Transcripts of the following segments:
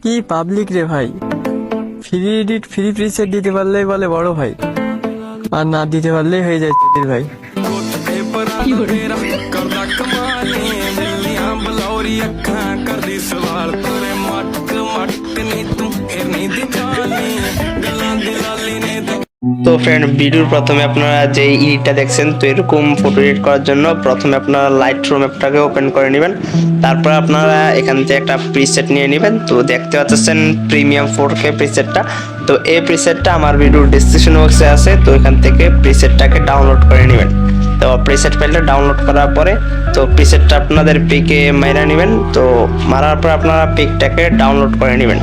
কি পাবলিক রে ভাই, ফ্রি এডিট ফ্রি প্রিসেট দিতে পারলেই বলে বড় ভাই, আর না দিতে পারলেই হয়ে যায় চিটির ভাই। তো ফ্রেন্ড, ভিডিওর প্রথমে আপনারা যে এডিটটা দেখছেন, তো এরকম ফটো এডিট করার জন্য প্রথমে আপনারা লাইটরুম অ্যাপটাকে ওপেন করে নেবেন। তারপর আপনারা এখান থেকে একটা প্রিসেট নিয়ে নেবেন। তো দেখতে পাচ্ছেন প্রিমিয়াম 4K প্রিসেটটা। তো এই প্রিসেটটা আমার ভিডিওর ডেসক্রিপশন বক্সে আছে, তো এখান থেকে প্রিসেটটাকে ডাউনলোড করে নেবেন। তো প্রিসেট ফাইলটা ডাউনলোড করার পরে তো প্রিসেটটা আপনাদের পিকে মাইরা নেবেন। তো মারার পর আপনারা পিকটাকে ডাউনলোড করে নেবেন।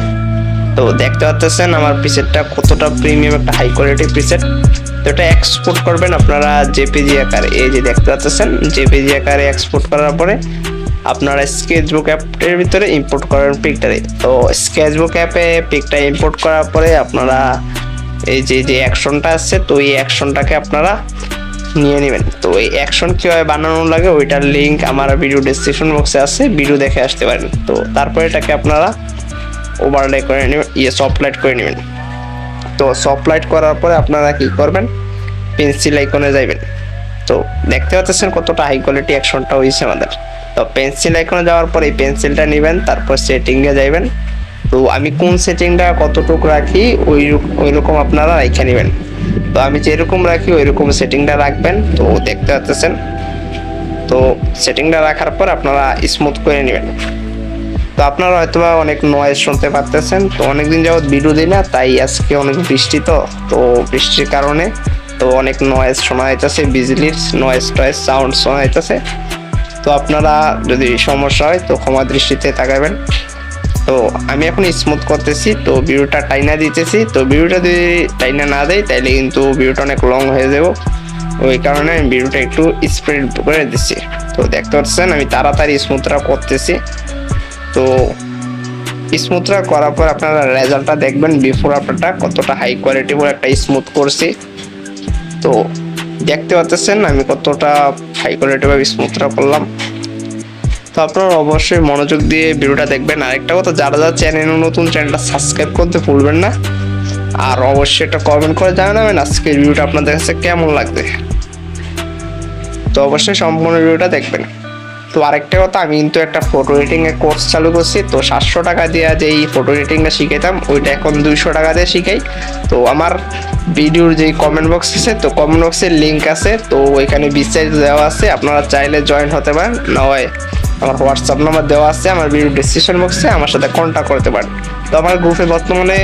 তো দেখতে পাচ্ছেন আমার প্রিসেটটা কতটা প্রিমিয়াম একটা হাই কোয়ালিটি প্রিসেট। তো এটা এক্সপোর্ট করবেন আপনারা জেপিজি আকারে, এই যে দেখতে পাচ্ছেন জেপিজি আকারে এক্সপোর্ট করার পরে আপনারা স্কেচবুক অ্যাপের ভিতরে ইম্পোর্ট করেন পিকটারে। তো স্কেচবুক অ্যাপে পিকটা ইম্পোর্ট করার পরে আপনারা এই যে অ্যাকশনটা আছে, তো এই অ্যাকশনটাকে আপনারা নিয়ে নেবেন। তো এই অ্যাকশন কীভাবে বানানো লাগে ওইটার লিঙ্ক আমার ভিডিও ডেসক্রিপশন বক্সে আছে, ভিডিও দেখে আসতে পারেন। তো তারপরে এটাকে আপনারা ওভারলে করে নেবেন, সফট লাইট করে নেবেন। তো সফট লাইট করার পরে আপনারা কি করবেন, পেন্সিল আইকনে যাবেন। তো দেখতে পাচ্ছেন কতটা হাই কোয়ালিটি অ্যাকশনটা হয়েছে আমাদের। তো পেন্সিল আইকনে যাওয়ার পরে এই পেন্সিলটা নেবেন, তারপর সেটিংয়ে যাবেন। তো আমি কোন সেটিংটা কতটুকু রাখি ওই রকম আপনারা রেখে নেবেন। তো আমি যেরকম রাখি ওই রকম সেটিংটা রাখবেন। তো দেখতে পাচ্ছেন, তো সেটিংটা রাখার পর আপনারা স্মুথ করে নেবেন। তো আপনারা হয়তো অনেক নয়েজ শুনতে পারতেছেন। তো অনেকদিন যাবত ভিডিও দিই না, তাই আজকে অনেক বৃষ্টি, তো বৃষ্টির কারণে তো অনেক নয়েজ শোনা যাইতেছে, বিজলির নয়েজ টয়েজ সাউন্ড শোনা যাইতেছে। তো আপনারা যদি সমস্যা হয় তো ক্ষমা দৃষ্টিতে তাকাবেন। তো আমি এখন স্মুথ করতেছি, তো ভিডিওটা টাইনা দিতেছি। তো ভিডিওটা যদি টাইনা না দেয় তাইলে কিন্তু ভিডিওটা অনেক লং হয়ে যাব, ওই কারণে আমি ভিডিওটা একটু স্পিড করে দিচ্ছি। তো দেখতে পাচ্ছেন আমি তাড়াতাড়ি স্মুথটা করতেছি। তো স্মুথটা করার পর আপনারা রেজাল্টটা দেখবেন, বিফোর আফটারটা কতটা হাই কোয়ালিটি একটা স্মুথ করছি। তো দেখতে পাচ্ছেন আমি কতটা হাই কোয়ালিটি ভাবে স্মুথটা করলাম। তো আপনারা অবশ্যই মনোযোগ দিয়ে ভিডিওটা দেখবেন। আরেকটা কথা, যারা চ্যানেলে নতুন, চ্যানেলটা সাবস্ক্রাইব করতে ভুলবেন না। আর অবশ্যই একটা কমেন্ট করে জানাবেন আজকের ভিডিওটা আপনাদের কাছে কেমন লাগবে। তো অবশ্যই সম্পূর্ণ ভিডিওটা দেখবেন। তো আরেকটা কথা, আমি কিন্তু একটা ফটো এডিটিং এর কোর্স চালু করছি। তো 700 টাকা দিয়ে যেই ফটো এডিটিংটা শিখাইতাম ওইটা এখন 200 টাকা দিয়ে শিখাই। তো আমার ভিডিওর যেই কমেন্ট বক্স আছে, তো কমেন্ট বক্সের লিঙ্ক আছে, তো ওইখানে বিস্তারিত দেওয়া আছে, আপনারা চাইলে জয়েন হতে পারেন, না হয় আমার হোয়াটসঅ্যাপ নাম্বার দেওয়া আছে আমার ভিডিও ডেসক্রিপশন বক্সে, আমার সাথে কন্ট্যাক্ট করতে পারেন। তো আমার গ্রুপে বর্তমানে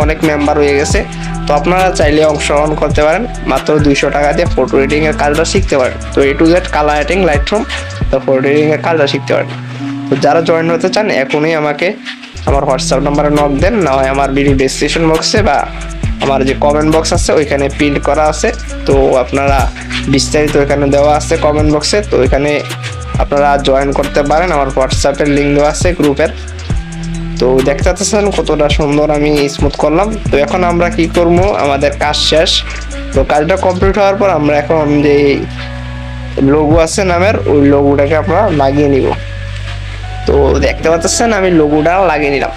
অনেক মেম্বার হয়ে গেছে। তো আপনারা চাইলে অংশগ্রহণ করতে পারেন, মাত্র 200 টাকা দিয়ে ফটো এডিটিং এর কাজটা শিখতে পারেন। তো A to Z colour editing, Lightroom, তো ফটো এডিটিং এর কাজটা শিখতে পারেন। তো যারা জয়েন হতে চান এখনই আমাকে আমার হোয়াটসঅ্যাপ নাম্বারে নক দেন, না হয় আমার ভিডিও ডেসক্রিপশন বক্সে বা আমার যে কমেন্ট বক্স আছে ওইখানে পিন করা আছে। তো আপনারা বিস্তারিত ওইখানে দেওয়া আছে কমেন্ট বক্সে, তো ওইখানে আপনারা জয়েন করতে পারেন। আমার হোয়াটসঅ্যাপের লিঙ্ক দেওয়া আছে গ্রুপের। তো দেখতে পাচ্ছেন কতটা সুন্দর আমি স্মুথ করলাম। তো এখন আমরা কি করব, আমাদের কাজ শেষ। তো কাজটা কমপ্লিট হওয়ার পর আমরা এখন যে লোগো আছে নামের, ওই লোগোটাকে আমরা লাগিয়ে নিব। তো দেখতে পাচ্ছেন আমি লোগোটা লাগিয়ে নিলাম।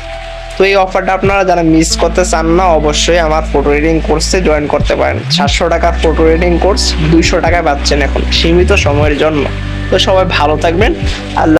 তো এই অফারটা আপনারা যারা মিস করতে চান না, অবশ্যই আমার ফটো এডিটিং কোর্সে জয়েন করতে পারেন। 700 টাকার ফটো এডিটিং কোর্স 200 টাকায় পাচ্ছেন এখন সীমিত সময়ের জন্য। তো সবাই ভালো থাকবেন। আল্লাহ।